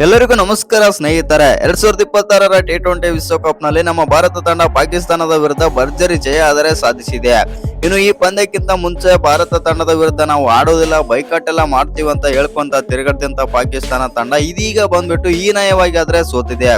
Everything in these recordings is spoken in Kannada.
ಎಲ್ಲರಿಗೂ ನಮಸ್ಕಾರ ಸ್ನೇಹಿತರೆ. 2026ರ T20 ವಿಶ್ವಕಪ್ ನಲ್ಲಿ ನಮ್ಮ ಭಾರತ ತಂಡ ಪಾಕಿಸ್ತಾನದ ವಿರುದ್ಧ ಭರ್ಜರಿ ಜಯ ಆದರೆ ಸಾಧಿಸಿದೆ. ಇನ್ನು ಈ ಪಂದ್ಯಕ್ಕಿಂತ ಮುಂಚೆ ಭಾರತ ತಂಡದ ವಿರುದ್ಧ ನಾವು ಆಡೋದಿಲ್ಲ, ಬೈಕಾಟ್ ಎಲ್ಲ ಮಾಡ್ತೀವಿ ಅಂತ ಹೇಳ್ಕೊಂತ ತಿರುಗಡ್ದಂತ ಪಾಕಿಸ್ತಾನ ತಂಡ ಇದೀಗ ಬಂದ್ಬಿಟ್ಟು ಹೀನಾಯವಾಗಿ ಆದ್ರೆ ಸೋತಿದೆ.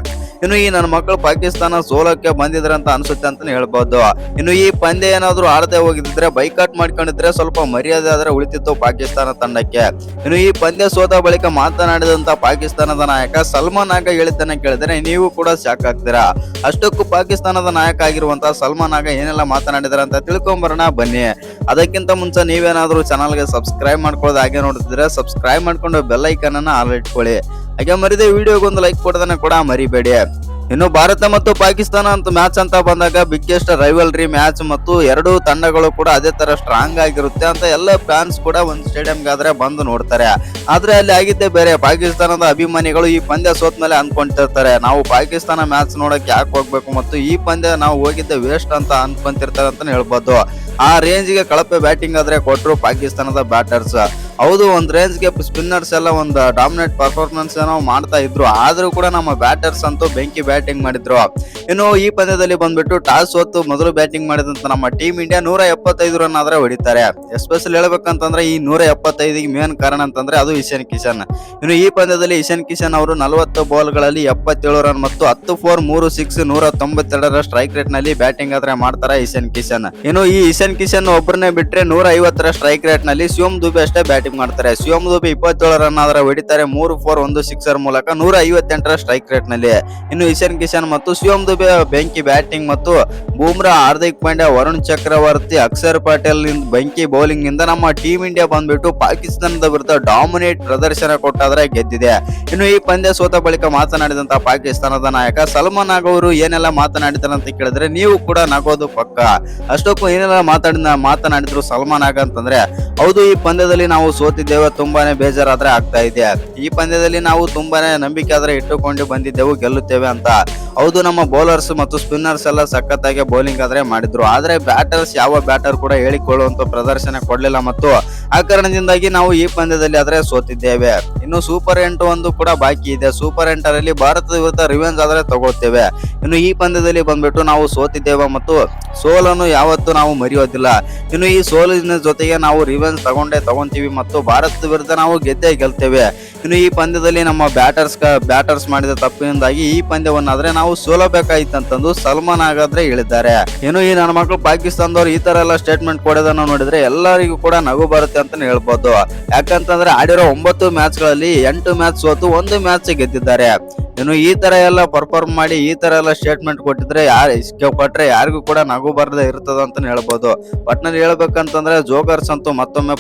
ಇನ್ನು ಈ ನನ್ನ ಮಕ್ಕಳು ಪಾಕಿಸ್ತಾನ ಸೋಲಕ್ಕೆ ಬಂದಿದ್ರೆ ಅಂತ ಅನ್ಸುತ್ತೆ ಅಂತಾನೆ ಹೇಳ್ಬಹುದು. ಇನ್ನು ಈ ಪಂದ್ಯ ಏನಾದ್ರು ಆಡದೆ ಹೋಗಿದ್ರೆ, ಬೈಕಾಟ್ ಮಾಡ್ಕೊಂಡಿದ್ರೆ ಸ್ವಲ್ಪ ಮರ್ಯಾದೆ ಆದ್ರೆ ಉಳಿತಿತ್ತು ಪಾಕಿಸ್ತಾನ ತಂಡಕ್ಕೆ. ಇನ್ನು ಈ ಪಂದ್ಯ ಸೋತ ಬಳಿಕ ಮಾತನಾಡಿದಂತ ಪಾಕಿಸ್ತಾನದ ನಾಯಕ ಸಲ್ಮಾನ್ ಆಗ ಹೇಳಿದ್ದನ್ನ ಕೇಳಿದ್ರೆ ನೀವು ಕೂಡ ಶಾಕ್ ಆಗ್ತೀರಾ. ಅಷ್ಟಕ್ಕೂ ಪಾಕಿಸ್ತಾನದ ನಾಯಕ ಆಗಿರುವಂತಹ ಸಲ್ಮಾನ್ ಆಗ ಏನೆಲ್ಲ ಮಾತನಾಡಿದಾರೆ ಅಂತ ತಿಳ್ಕೊಂಬರೋಣ ಬನ್ನಿ. ಅದಕ್ಕಿಂತ ಮುಂಚೆ ನೀವೇನಾದ್ರೂ ಚಾನಲ್ಗೆ ಸಬ್ಸ್ಕ್ರೈಬ್ ಮಾಡ್ಕೊಳ್ಳೋದು ಹಾಗೆ ನೋಡ್ತಿದ್ರೆ ಸಬ್ಸ್ಕ್ರೈಬ್ ಮಾಡ್ಕೊಂಡು ಬೆಲ್ ಐಕನ್ ಅನ್ನ ಆಲ್ ಇಟ್ಕೊಳ್ಳಿ. ಹಾಗೆ ಮರಿದೆ ವಿಡಿಯೋಗೊಂದು ಲೈಕ್ ಕೊಡೋದನ್ನ ಕೂಡ ಮರಿಬೇಡಿ. ಇನ್ನು ಭಾರತ ಮತ್ತು ಪಾಕಿಸ್ತಾನ ಅಂತ ಮ್ಯಾಚ್ ಅಂತ ಬಂದಾಗ ಬಿಗ್ಗೆಸ್ಟ್ ರೈವಲ್ರಿ ಮ್ಯಾಚ್ ಮತ್ತು ಎರಡು ತಂಡಗಳು ಕೂಡ ಅದೇ ತರ ಸ್ಟ್ರಾಂಗ್ ಆಗಿರುತ್ತೆ ಅಂತ ಎಲ್ಲ ಫ್ಯಾನ್ಸ್ ಕೂಡ ಒಂದು ಸ್ಟೇಡಿಯಂಗೆ ಆದ್ರೆ ಬಂದು ನೋಡ್ತಾರೆ. ಆದ್ರೆ ಅಲ್ಲಿ ಆಗಿದ್ದೇ ಬೇರೆ. ಪಾಕಿಸ್ತಾನದ ಅಭಿಮಾನಿಗಳು ಈ ಪಂದ್ಯ ಸೋತ್ ಮೇಲೆ ಅನ್ಕೊಂತಿರ್ತಾರೆ, ನಾವು ಪಾಕಿಸ್ತಾನ ಮ್ಯಾಚ್ ನೋಡಕ್ಕೆ ಯಾಕೆ ಹೋಗ್ಬೇಕು ಮತ್ತು ಈ ಪಂದ್ಯ ನಾವು ಹೋಗಿದ್ದೆ ವೇಸ್ಟ್ ಅಂತ ಅನ್ಕೊಂತಿರ್ತಾರೆ ಅಂತಾನೆ ಹೇಳ್ಬೋದು. ಆ ರೇಂಜ್ಗೆ ಕಳಪೆ ಬ್ಯಾಟಿಂಗ್ ಆದ್ರೆ ಕೊಟ್ಟರು ಪಾಕಿಸ್ತಾನದ ಬ್ಯಾಟರ್ಸ್. ಹೌದು, ಒಂದ್ ರೇಂಜ್ಗೆ ಸ್ಪಿನ್ನರ್ಸ್ ಎಲ್ಲ ಒಂದು ಡಾಮಿನೇಟ್ ಪರ್ಫಾರ್ಮೆನ್ಸ್ ಏನೋ ಮಾಡ್ತಾ ಇದ್ರು, ಆದ್ರೂ ಕೂಡ ನಮ್ಮ ಬ್ಯಾಟರ್ಸ್ ಅಂತೂ ಬೆಂಕಿ ಬ್ಯಾಟಿಂಗ್ ಮಾಡಿದ್ರು. ಇನ್ನು ಈ ಪಂದ್ಯದಲ್ಲಿ ಬಂದ್ಬಿಟ್ಟು ಟಾಸ್ ಹೊತ್ತು ಮೊದಲು ಬ್ಯಾಟಿಂಗ್ ಮಾಡಿದಂತ ನಮ್ಮ ಟೀಮ್ ಇಂಡಿಯಾ 175 ರನ್ ಆದ್ರೆ ಹೊಡಿತಾರೆ. ಎಸ್ಪೆಷಲಿ ಹೇಳ್ಬೇಕಂತಂದ್ರೆ ಈ 175ಗೆ ಮೇನ್ ಕಾರಣ ಅಂತಂದ್ರೆ ಅದು ಇಶಾನ್ ಕಿಶನ್. ಇನ್ನು ಈ ಪಂದ್ಯದಲ್ಲಿ ಇಶಾನ್ ಕಿಶನ್ ಅವರು 40 ಬಾಲ್ಗಳಲ್ಲಿ 77 ರನ್ ಮತ್ತು 10 4 3 6 192ರ ಸ್ಟ್ರೈಕ್ ರೇಟ್ ನಲ್ಲಿ ಬ್ಯಾಟಿಂಗ್ ಆದ್ರೆ ಮಾಡ್ತಾರೆ ಇಶಾನ್ ಕಿಶನ್. ಇನ್ನು ಈ ಇಶಾನ್ ಕಿಶನ್ ಒಬ್ಬರನ್ನೇ ಬಿಟ್ರೆ 150ರ ಸ್ಟ್ರೈಕ್ ರೇಟ್ ನಲ್ಲಿ ಶಿವಮ್ ದುಬೆ ಅಷ್ಟೇ ಬ್ಯಾಟಿಂಗ್ ಮಾಡ್ತಾರೆ. ಶಿವಮ್ ದುಬೆ 27 ರನ್ ಆದ್ರೆ ಹೊಡಿತಾರೆ 3 4 1 ಸಿಕ್ಸರ್ ಮೂಲಕ 158ರ ಸ್ಟ್ರೈಕ್ ರೇಟ್ ನಲ್ಲಿ. ಇನ್ನು ಇಶಾನ್ ಕಿಶನ್ ಮತ್ತು ಶಿವಮ್ ದುಬೆ ಬೆಂಕಿ ಬ್ಯಾಟಿಂಗ್ ಮತ್ತು ಬೂಮ್ರಾ, ಹಾರ್ದಿಕ್ ಪಾಂಡ್ಯ, ವರುಣ್ ಚಕ್ರವರ್ತಿ, ಅಕ್ಷರ್ ಪಟೇಲ್ ಬೆಂಕಿ ಬೌಲಿಂಗ್ ಇಂದ ನಮ್ಮ ಟೀಮ್ ಇಂಡಿಯಾ ಬಂದ್ಬಿಟ್ಟು ಪಾಕಿಸ್ತಾನದ ವಿರುದ್ಧ ಡಾಮಿನೇಟ್ ಪ್ರದರ್ಶನ ಕೊಟ್ಟಾದ್ರೆ ಗೆದ್ದಿದೆ. ಇನ್ನು ಈ ಪಂದ್ಯ ಸೋತ ಬಳಿಕ ಮಾತನಾಡಿದಂತ ಪಾಕಿಸ್ತಾನದ ನಾಯಕ ಸಲ್ಮಾನ್ ಆಗ್ ಅವರು ಏನೆಲ್ಲ ಮಾತನಾಡಿದಾರೆ ಅಂತ ಕೇಳಿದ್ರೆ ನೀವು ಕೂಡ ನಗೋದು ಪಕ್ಕ. ಅಷ್ಟಕ್ಕೂ ಏನೆಲ್ಲ ಮಾತನಾಡಿದ್ರು ಸಲ್ಮಾನ್ ಆಗ್ ಅಂತಂದ್ರೆ, ಹೌದು ಈ ಪಂದ್ಯದಲ್ಲಿ ನಾವು ಸೋತಿದ್ದೇವೆ, ತುಂಬಾನೇ ಬೇಜಾರಾದ್ರೆ ಆಗ್ತಾ ಇದೆ. ಈ ಪಂದ್ಯದಲ್ಲಿ ನಾವು ತುಂಬಾನೇ ನಂಬಿಕೆ ಆದ್ರೆ ಇಟ್ಟುಕೊಂಡು ಬಂದಿದ್ದೆವು ಗೆಲ್ಲುತ್ತೇವೆ ಅಂತ. ಹೌದು, ನಮ್ಮ ಬೌಲರ್ಸ್ ಮತ್ತು ಸ್ಪಿನ್ನರ್ಸ್ ಎಲ್ಲ ಸಖತ್ತಾಗಿ ಬೌಲಿಂಗ್ ಆದ್ರೆ ಮಾಡಿದ್ರು, ಆದ್ರೆ ಬ್ಯಾಟರ್ಸ್ ಯಾವ ಬ್ಯಾಟರ್ ಕೂಡ ಹೇಳಿಕೊಳ್ಳುವಂತ ಪ್ರದರ್ಶನ ಕೊಡ್ಲಿಲ್ಲ ಮತ್ತು ಆ ಕಾರಣದಿಂದಾಗಿ ನಾವು ಈ ಪಂದ್ಯದಲ್ಲಿ ಆದ್ರೆ ಸೋತಿದ್ದೇವೆ. ಇನ್ನು ಸೂಪರ್ 8 ಒಂದು ಕೂಡ ಬಾಕಿ ಇದೆ. ಸೂಪರ್ 8ರಲ್ಲಿ ಭಾರತದ ವಿರುದ್ಧ ರಿವೆಂಜ್ ಆದ್ರೆ ತಗೊಳ್ತೇವೆ. ಇನ್ನು ಈ ಪಂದ್ಯದಲ್ಲಿ ಬಂದ್ಬಿಟ್ಟು ನಾವು ಸೋತಿದ್ದೇವೆ ಮತ್ತು ಸೋಲನ್ನು ಯಾವತ್ತೂ ನಾವು ಮರೆಯೋದಿಲ್ಲ. ಇನ್ನು ಈ ಸೋಲಿನ ಜೊತೆಗೆ ನಾವು ರಿವೆಂಜ್ ತಗೊಂತೀವಿ ಮತ್ತು ಭಾರತದ ವಿರುದ್ಧ ನಾವು ಗೆದ್ದೇ ಗೆಲ್ತೇವೆ. ಇನ್ನು ಈ ಪಂದ್ಯದಲ್ಲಿ ನಮ್ಮ ಬ್ಯಾಟರ್ಸ್ ಮಾಡಿದ ತಪ್ಪಿನಿಂದಾಗಿ ಈ ಪಂದ್ಯವನ್ನಾದ್ರೆ ನಾವು ಸೋಲಬೇಕಾಯ್ತಂತಂದು ಸಲ್ಮಾನ್ ಆಗಾದ್ರೆ ಹೇಳಿದ್ದಾರೆ. ಇನ್ನು ಈ ನನ್ನ ಮಕ್ಕಳು ಪಾಕಿಸ್ತಾನದವ್ರು ಈ ತರ ಎಲ್ಲ ಸ್ಟೇಟ್ಮೆಂಟ್ ಕೊಡೋದನ್ನ ನೋಡಿದ್ರೆ ಎಲ್ಲರಿಗೂ ಕೂಡ ನಗು ಬರುತ್ತೆ ಅಂತಾನೆ ಹೇಳ್ಬೋದು. ಯಾಕಂತಂದ್ರೆ ಆಡಿರೋ 9 ಮ್ಯಾಚ್ಗಳಲ್ಲಿ 8 ಮ್ಯಾಚ್ ಸೋತು 1 ಮ್ಯಾಚ್ ಗೆದ್ದಿದ್ದಾರೆ. ಇನ್ನು ಈ ತರ ಎಲ್ಲ ಪರ್ಫಾರ್ಮ್ ಮಾಡಿ ಈ ತರ ಎಲ್ಲ ಸ್ಟೇಟ್ಮೆಂಟ್ ಕೊಟ್ಟಿದ್ರೆ ಕೊಟ್ರೆ ಯಾರಿಗೂ ಕೂಡ ನಗು ಬರದೆ ಇರ್ತದ ಅಂತಾನೆ ಹೇಳ್ಬೋದು. ಒಟ್ನಲ್ಲಿ ಹೇಳ್ಬೇಕಂತಂದ್ರೆ ಜೋಕರ್ಸ್ ಅಂತೂ ಮತ್ತೊಮ್ಮೆ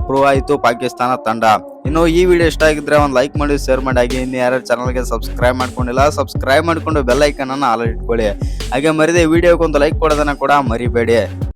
ಪ್ರೂವ್ ಆಯ್ತು ಪಾಕಿಸ್ತಾನ ತಂಡ. ಇನ್ನು ಈ ವಿಡಿಯೋ ಇಷ್ಟ ಆಗಿದ್ರೆ ಒಂದು ಲೈಕ್ ಮಾಡಿ, ಶೇರ್ ಮಾಡಿ. ಹಾಗೆ ಇನ್ನು ಯಾರು ಚಾನಲ್ಗೆ ಸಬ್ಸ್ಕ್ರೈಬ್ ಮಾಡ್ಕೊಂಡಿಲ್ಲ ಸಬ್ಸ್ಕ್ರೈಬ್ ಮಾಡ್ಕೊಂಡು ಬೆಲ್ ಐಕನ್ ಅನ್ನ ಆಲ್ ಇಟ್ಕೊಳ್ಳಿ. ಹಾಗೆ ಮರಿದೆ ವಿಡಿಯೋಗೆ ಒಂದು ಲೈಕ್ ಕೊಡೋದನ್ನ ಕೂಡ ಮರಿಬೇಡಿ.